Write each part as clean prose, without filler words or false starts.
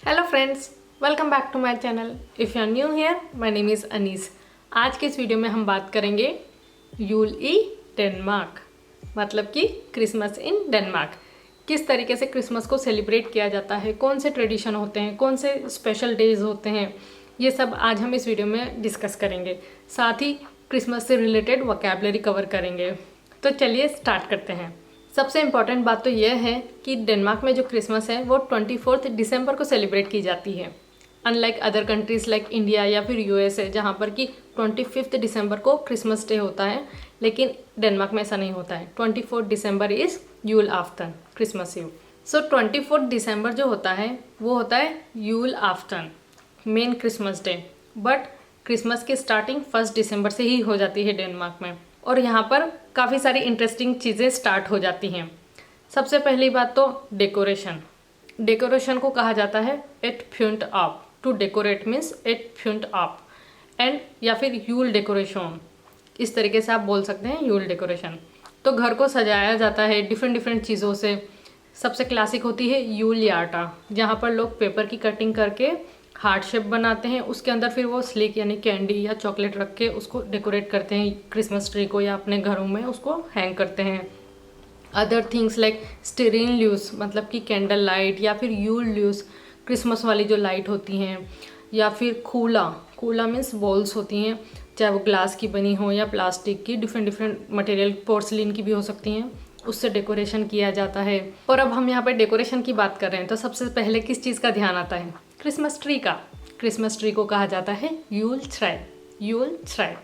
Hello friends, welcome back to my channel. If you are new here, my name is Anees. आज के इस video में हम बात करेंगे यूल ई डेनमार्क, मतलब कि क्रिसमस इन डेनमार्क। किस तरीके से क्रिसमस को सेलिब्रेट किया जाता है, कौन से ट्रेडिशन होते हैं, कौन से स्पेशल डेज होते हैं, ये सब आज हम इस वीडियो में डिस्कस करेंगे। साथ ही क्रिसमस से रिलेटेड वोकैबुलरी कवर करेंगे। तो चलिए स्टार्ट करते हैं। सबसे इम्पॉर्टेंट बात तो यह है कि डेनमार्क में जो क्रिसमस है वो 24 दिसंबर को सेलिब्रेट की जाती है। Unlike other countries like India या फिर यूएसए, जहाँ पर कि 25 दिसंबर को क्रिसमस डे होता है, लेकिन डेनमार्क में ऐसा नहीं होता है। 24 December is Yule afton, Christmas eve. So 24 दिसंबर जो होता है वो होता है Yule afton, main Christmas day. But Christmas की स्टार्टिंग 1 दिसंबर से ही हो जाती है डेनमार्क में, और यहाँ पर काफ़ी सारी इंटरेस्टिंग चीज़ें स्टार्ट हो जाती हैं। सबसे पहली बात तो डेकोरेशन। डेकोरेशन को कहा जाता है एट फ्यूंट आप। टू डेकोरेट मीन्स एट फ्यूंट आप, एंड या फिर यूल डेकोरेशन, इस तरीके से आप बोल सकते हैं यूल डेकोरेशन। तो घर को सजाया जाता है डिफरेंट डिफरेंट चीज़ों से। सबसे क्लासिक होती है यूल यार्टा, जहाँ पर लोग पेपर की कटिंग करके हार्ट शेप बनाते हैं, उसके अंदर फिर वो स्लिक यानी कैंडी या चॉकलेट रख के उसको डेकोरेट करते हैं क्रिसमस ट्री को, या अपने घरों में उसको हैंग करते हैं। Other things like styrene Luce, मतलब कि कैंडल लाइट, या फिर यूल ल्यूस, क्रिसमस वाली जो लाइट होती हैं, या फिर खूला। खूला मीन्स बॉल्स होती हैं, चाहे वो ग्लास की बनी हो या प्लास्टिक की, डिफरेंट डिफरेंट मटेरियल, पोर्सलिन की भी हो सकती हैं, उससे डेकोरेशन किया जाता है। और अब हम यहाँ पे डेकोरेशन की बात कर रहे हैं तो सबसे पहले किस चीज़ का ध्यान आता है? क्रिसमस ट्री का। क्रिसमस ट्री को कहा जाता है यूल ट्राई, यूल ट्राई।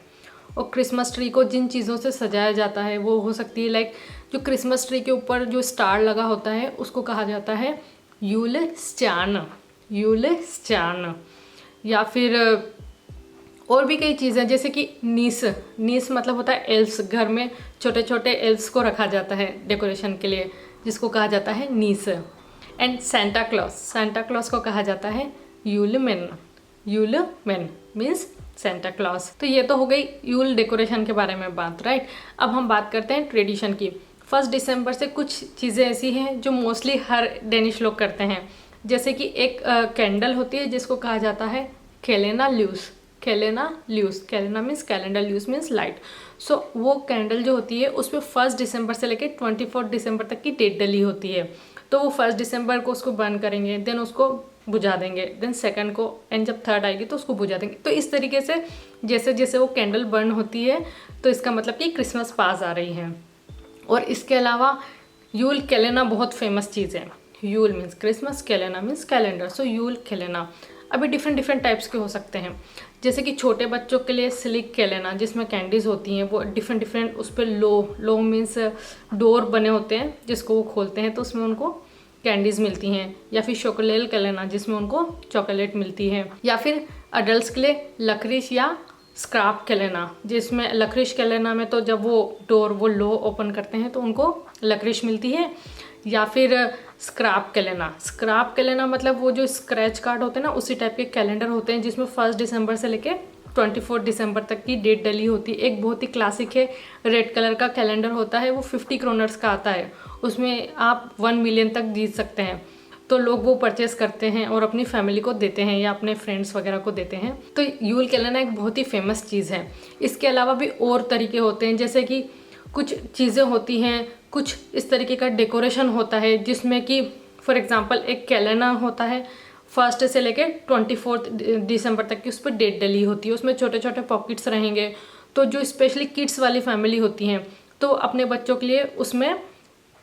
और क्रिसमस ट्री को जिन चीज़ों से सजाया जाता है वो हो सकती है लाइक जो क्रिसमस ट्री के ऊपर जो स्टार लगा होता है उसको कहा जाता है यूल स्टैन, यूल स्टैन। या फिर और भी कई चीज़ें जैसे कि नीस। नीस मतलब होता है एल्फ्स। घर में छोटे छोटे एल्फ्स को रखा जाता है डेकोरेशन के लिए, जिसको कहा जाता है nisse. And Santa Claus, Santa Claus को कहा जाता है Yule man, Yule man means Santa Claus. तो ये तो हो गई यूल डेकोरेशन के बारे में बात, राइट। अब हम बात करते हैं ट्रेडिशन की। 1 दिसंबर से कुछ चीज़ें ऐसी हैं जो मोस्टली हर डेनिश लोग करते हैं। जैसे कि एक कैंडल होती है जिसको कहा जाता है केलेना ल्यूस, कैलेना ल्यूस। कैलेना मीन्स कैलेंडर, ल्यूस मीन्स लाइट। सो वो कैंडल जो होती है उसमें 1 दिसंबर से लेकर 24 दिसंबर तक की डेट डली होती है। तो वो 1 दिसंबर को उसको बर्न करेंगे, देन उसको बुझा देंगे, देन सेकंड को, एंड जब थर्ड आएगी तो उसको बुझा देंगे। तो इस तरीके से जैसे जैसे वो कैंडल बर्न होती है तो इसका मतलब कि क्रिसमस पास आ रही है। और इसके अलावा यूल कैलेना बहुत फेमस चीज़ है। यूल मीन्स क्रिसमस, कैलेना मीन्स कैलेंडर। सो यूल कैलेना अभी डिफरेंट डिफरेंट टाइप्स के हो सकते हैं। जैसे कि छोटे बच्चों के लिए स्लिक कैलेना, जिसमें कैंडीज़ होती हैं, वो डिफरेंट डिफरेंट, उस पर लो मीन्स डोर बने होते हैं जिसको वो खोलते हैं तो उसमें उनको कैंडीज़ मिलती हैं। या फिर शोकोलेल कैलेना, जिसमें उनको चॉकलेट मिलती है। या फिर अडल्ट के लिए लक्रिश या स्क्रैप कैलेना, जिसमें लक्रिश कैलेना में तो जब वो डोर वो लो ओपन करते हैं तो उनको लक्रिश मिलती है। या फिर स्क्रैप कैलेंडर, स्क्रैप कैलेंडर मतलब वो जो स्क्रैच कार्ड होते हैं ना, उसी टाइप के कैलेंडर होते हैं जिसमें 1 दिसंबर से लेके 24 दिसंबर तक की डेट डली होती है। एक बहुत ही क्लासिक है, रेड कलर का कैलेंडर होता है, वो 50 क्रोनर्स का आता है। उसमें आप 1 मिलियन तक जीत सकते हैं। तो लोग वो परचेस करते हैं और अपनी फैमिली को देते हैं या अपने फ्रेंड्स वगैरह को देते हैं। तो यूल कैलेंडर एक बहुत ही फेमस चीज़ है। इसके अलावा भी और तरीके होते हैं, जैसे कि कुछ चीज़ें होती हैं, कुछ इस तरीके का डेकोरेशन होता है जिसमें कि फॉर एग्जांपल एक कैलेंडर होता है 1 से लेके 24 दिसंबर तक की, उस पर डेट डली होती है। उसमें छोटे छोटे पॉकेट्स रहेंगे। तो जो स्पेशली किड्स वाली फैमिली होती हैं तो अपने बच्चों के लिए उसमें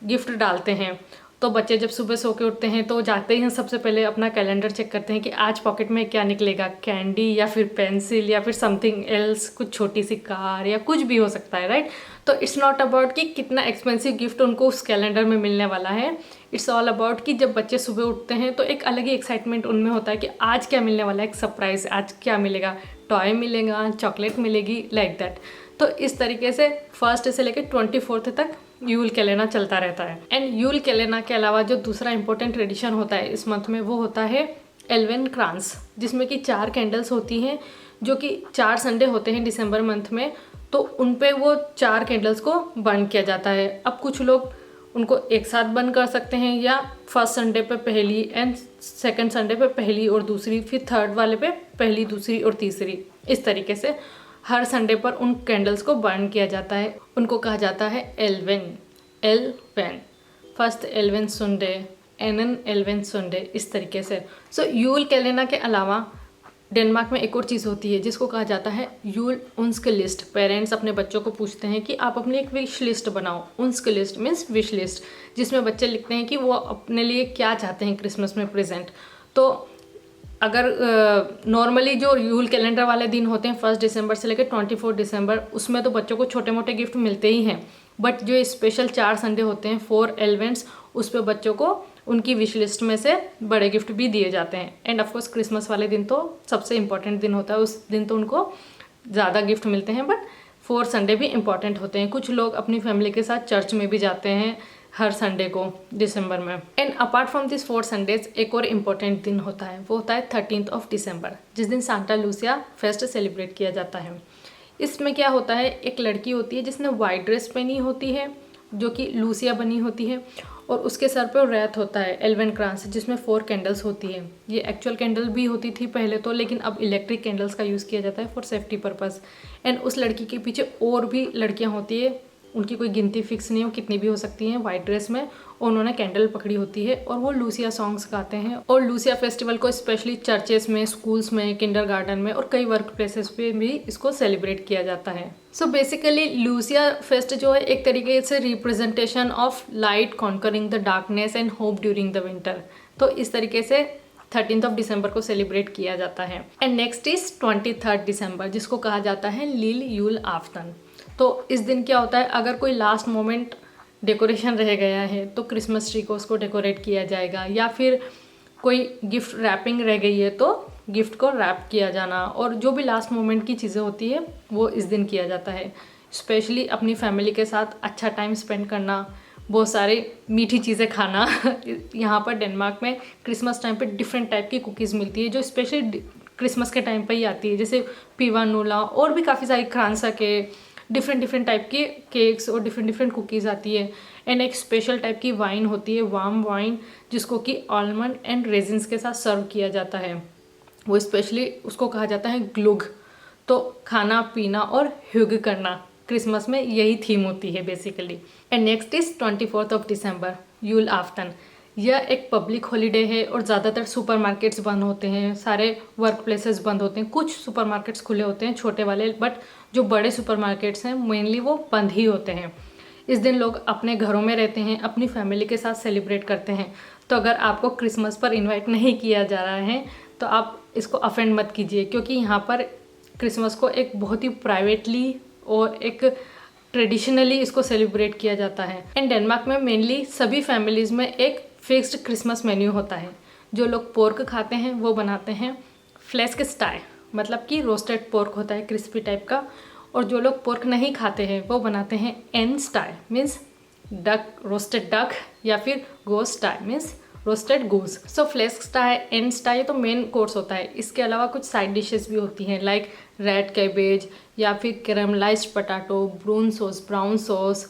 गिफ्ट डालते हैं। तो बच्चे जब सुबह सो के उठते हैं तो जाते ही सबसे पहले अपना कैलेंडर चेक करते हैं कि आज पॉकेट में क्या निकलेगा, कैंडी या फिर पेंसिल या फिर समथिंग एल्स, कुछ छोटी सी कार या कुछ भी हो सकता है, राइट। तो इट्स नॉट अबाउट कि कितना एक्सपेंसिव गिफ्ट उनको उस कैलेंडर में मिलने वाला है। इट्स ऑल अबाउट कि जब बच्चे सुबह उठते हैं तो एक अलग ही एक्साइटमेंट उनमें होता है कि आज क्या मिलने वाला है, एक सरप्राइज, आज क्या मिलेगा, टॉय मिलेगा, चॉकलेट मिलेगी, लाइक दैट। तो इस तरीके से 1 से लेकर 24 तक यूल कैलेंडर चलता रहता है। एंड यूल कैलेंडर के अलावा जो दूसरा इंपॉर्टेंट ट्रेडिशन होता है इस मंथ में वो होता है एल्वेन क्रांस, जिसमें कि 4 कैंडल्स होती हैं, जो कि 4 संडे होते हैं दिसंबर मंथ में। तो उन पे वो 4 कैंडल्स को बर्न किया जाता है। अब कुछ लोग उनको एक साथ बंद कर सकते हैं, या फर्स्ट संडे पे पहली एंड सेकंड संडे पे पहली और दूसरी, फिर थर्ड वाले पे पहली, दूसरी और तीसरी। इस तरीके से हर संडे पर उन कैंडल्स को बर्न किया जाता है। उनको कहा जाता है एलवेन, फर्स्ट एलवेन संडे, एनन एलवेन संडे, इस तरीके से। सो यूल कैलेंडर के अलावा डेनमार्क में एक और चीज़ होती है जिसको कहा जाता है यूल उन्स्क लिस्ट। पेरेंट्स अपने बच्चों को पूछते हैं कि आप अपनी एक विश लिस्ट बनाओ। उन्स्क लिस्ट मीन्स विश लिस्ट, जिसमें बच्चे लिखते हैं कि वो अपने लिए क्या चाहते हैं क्रिसमस में प्रेजेंट। तो अगर नॉर्मली जो यूल कैलेंडर वाले दिन होते हैं 1 दिसंबर से लेकर 24 दिसंबर, उसमें तो बच्चों को छोटे मोटे गिफ्ट मिलते ही हैं। बट जो स्पेशल 4 संडे होते हैं 4 एलिमेंट्स, उस पर बच्चों को उनकी विश लिस्ट में से बड़े गिफ्ट भी दिए जाते हैं। एंड ऑफकोर्स क्रिसमस वाले दिन तो सबसे इम्पॉर्टेंट दिन होता है, उस दिन तो उनको ज़्यादा गिफ्ट मिलते हैं। बट 4 संडे भी इम्पॉर्टेंट होते हैं। कुछ लोग अपनी फैमिली के साथ चर्च में भी जाते हैं हर संडे को दिसंबर में। And apart from this 4 Sundays एक और इम्पॉर्टेंट दिन होता है, वो होता है 13 दिसंबर, जिस दिन सांता लूसिया फेस्ट सेलिब्रेट किया जाता है। इसमें क्या होता है, एक लड़की होती है जिसने वाइट ड्रेस पहनी होती है जो कि लूसिया बनी होती है, और उसके सर पे रैत होता है एल्वेन क्रांस, जिसमें 4 कैंडल्स होती है। ये एक्चुअल कैंडल भी होती थी पहले तो, लेकिन अब इलेक्ट्रिक कैंडल्स का यूज़ किया जाता है फॉर सेफ्टी पर्पस। एंड उस लड़की के पीछे और भी लड़कियां होती है, उनकी कोई गिनती फिक्स नहीं हो, कितनी भी हो सकती हैं, वाइट ड्रेस में, और उन्होंने कैंडल पकड़ी होती है और वो लूसिया सॉन्ग्स गाते हैं। और लूसिया फेस्टिवल को स्पेशली चर्चेस में, स्कूल्स में, किंडरगार्टन में और कई वर्क प्लेसेस पे भी इसको सेलिब्रेट किया जाता है। सो बेसिकली लूसिया फेस्ट जो है एक तरीके से representation of light conquering the darkness and hope during the winter. तो इस तरीके से 13 दिसंबर को सेलिब्रेट किया जाता है। एंड नेक्स्ट इज 23 दिसंबर, जिसको कहा जाता है लील यूल आफ्टन। तो इस दिन क्या होता है, अगर कोई लास्ट मोमेंट डेकोरेशन रह गया है तो क्रिसमस ट्री को उसको डेकोरेट किया जाएगा, या फिर कोई गिफ्ट रैपिंग रह गई है तो गिफ्ट को रैप किया जाना, और जो भी लास्ट मोमेंट की चीज़ें होती है वो इस दिन किया जाता है। स्पेशली अपनी फैमिली के साथ अच्छा टाइम स्पेंड करना, बहुत सारी मीठी चीज़ें खाना। यहाँ पर डेनमार्क में क्रिसमस टाइम पे डिफरेंट टाइप की कुकीज़ मिलती है जो स्पेशली क्रिसमस के टाइम पे ही आती है, जैसे पीवा नूला और भी काफ़ी सारी क्रांसा के डिफरेंट टाइप के केक्स और डिफरेंट कुकीज़ आती है। एंड एक स्पेशल टाइप की वाइन होती है, वार्म वाइन, जिसको कि आलमंड एंड रेजिन्स के साथ सर्व किया जाता है। वो स्पेशली उसको कहा जाता है ग्लुग। तो खाना पीना और ह्यूग करना, क्रिसमस में यही थीम होती है basically. And next is 24 December, Yule afton. यह एक पब्लिक हॉलीडे है और ज़्यादातर सुपरमार्केट्स बंद होते हैं, सारे वर्क प्लेसेस बंद होते हैं। कुछ सुपरमार्केट्स खुले होते हैं छोटे वाले, बट जो बड़े सुपरमार्केट्स हैं मेनली वो बंद ही होते हैं। इस दिन लोग अपने घरों में रहते हैं, अपनी फैमिली के साथ सेलिब्रेट करते हैं। तो अगर आपको क्रिसमस पर इन्वाइट नहीं किया जा रहा है तो आप इसको अफेंड मत कीजिए, क्योंकि यहाँ पर क्रिसमस को एक बहुत ही प्राइवेटली और एक ट्रेडिशनली इसको सेलिब्रेट किया जाता है। एंड डेनमार्क में मेनली सभी फैमिलीज़ में एक फिक्स्ड क्रिसमस मेन्यू होता है। जो लोग पोर्क खाते हैं वो बनाते हैं फ्लेस्क स्टाई, मतलब कि रोस्टेड पोर्क होता है क्रिस्पी टाइप का, और जो लोग पोर्क नहीं खाते हैं वो बनाते हैं एन स्टाई मीन्स डक, रोस्टेड डक, या फिर गोस स्टाई मीन्स रोस्टेड गूस। सो फ्लेस्क स्टाई, एन स्टाई तो मेन कोर्स होता है। इसके अलावा कुछ साइड डिशेस भी होती हैं लाइक रेड कैबेज, या फिर कैरामलाइज्ड पटाटो, ब्राउन सॉस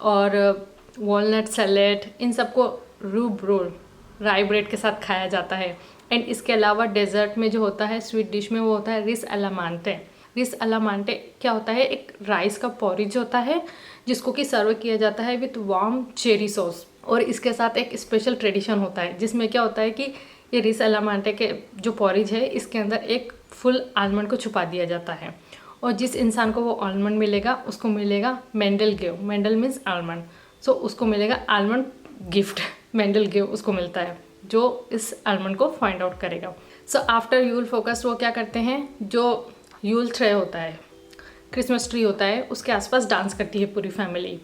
और वॉलनट सैलेड। इन सबको रूब रोल, राई ब्रेड के साथ खाया जाता है। एंड इसके अलावा डेजर्ट में जो होता है, स्वीट डिश में, वो होता है रिस अलामांटे। रिस अलामांटे क्या होता है, एक राइस का पॉरिज होता है जिसको कि सर्व किया जाता है विथ वार्म चेरी सॉस। और इसके साथ एक स्पेशल ट्रेडिशन होता है जिसमें क्या होता है कि ये रिस अलामांटे के जो पॉरिज है इसके अंदर एक फुल आलमंड को छुपा दिया जाता है, और जिस इंसान को वो आलमंड मिलेगा उसको मिलेगा मेंडल गेव। मेंडल मीन्स आलमंड, सो उसको मिलेगा आलमंड गिफ्ट। मेंडल गेव उसको मिलता है जो इस आलमंड को फाइंड आउट करेगा। सो आफ्टर यूल फोकस वो क्या करते हैं, जो यूल ट्रे होता है, क्रिसमस ट्री होता है, उसके आसपास डांस करती है पूरी फैमिली।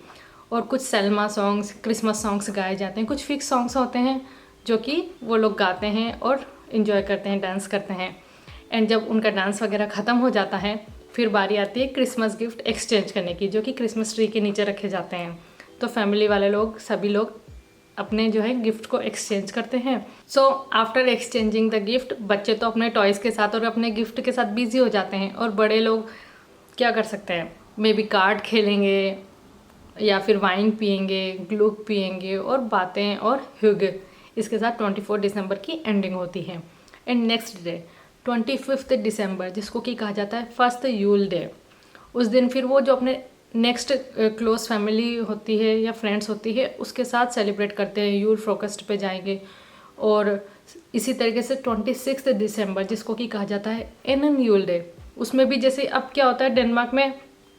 और कुछ सेल्मा सॉन्ग्स, क्रिसमस सॉन्ग्स गाए जाते हैं। कुछ फिक्स सॉन्ग्स होते हैं जो कि वो लोग गाते हैं और इन्जॉय करते हैं, डांस करते हैं। एंड जब उनका डांस वगैरह ख़त्म हो जाता है फिर बारी आती है क्रिसमस गिफ्ट एक्सचेंज करने की, जो कि क्रिसमस ट्री के नीचे रखे जाते हैं। तो फैमिली वाले लोग, सभी लोग अपने जो है गिफ्ट को एक्सचेंज करते हैं। So after exchanging the gift, बच्चे तो अपने टॉयज़ के साथ और अपने गिफ्ट के साथ बिजी हो जाते हैं, और बड़े लोग क्या कर सकते हैं, मे बी कार्ड खेलेंगे, या फिर वाइन पियेंगे, ग्लूक पियेंगे और बातें और हुग। इसके साथ 24 दिसंबर की एंडिंग होती है। एंड नेक्स्ट डे 25 दिसंबर, जिसको कि कहा जाता है फर्स्ट यूल डे। उस दिन फिर वो जो अपने नेक्स्ट क्लोज फैमिली होती है या फ्रेंड्स होती है उसके साथ सेलिब्रेट करते हैं, यूल फोकस्ट पे जाएंगे। और इसी तरीके से 26 दिसंबर, जिसको कि कहा जाता है एनन यूल डे, उसमें भी जैसे अब क्या होता है डेनमार्क में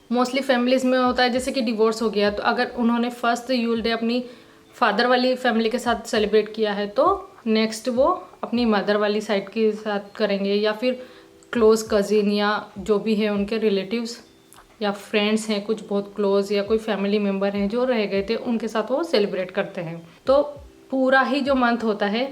मोस्टली फैमिलीज़ में होता है जैसे कि डिवोर्स हो गया, तो अगर उन्होंने फर्स्ट यूल डे अपनी फादर वाली फैमिली के साथ सेलिब्रेट किया है तो नेक्स्ट वो अपनी मदर वाली साइड के साथ करेंगे, या फिर क्लोज कज़िन या जो भी है उनके रिलेटिव्स या फ्रेंड्स हैं कुछ बहुत क्लोज, या कोई फैमिली मेम्बर हैं जो रह गए थे, उनके साथ वो सेलिब्रेट करते हैं। तो पूरा ही जो मंथ होता है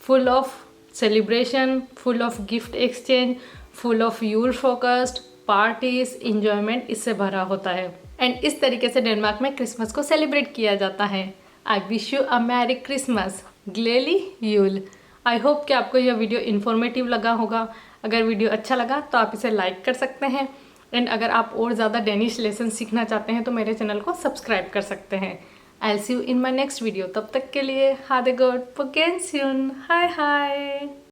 full of celebration, full of gift exchange, full of you'll focused parties, enjoyment, इससे भरा होता है। एंड इस तरीके से डेनमार्क में क्रिसमस को सेलिब्रेट किया जाता है। I wish you a merry Christmas, ग्लेली यूल। आई होप कि आपको यह वीडियो इन्फॉर्मेटिव लगा होगा। अगर वीडियो अच्छा लगा तो आप इसे लाइक कर सकते हैं। एंड अगर आप और ज़्यादा डेनिश लेसन सीखना चाहते हैं तो मेरे चैनल को सब्सक्राइब कर सकते हैं। I will see you in my next video. तब तक के लिए हाय गुड, på gensyn, हाय हाय।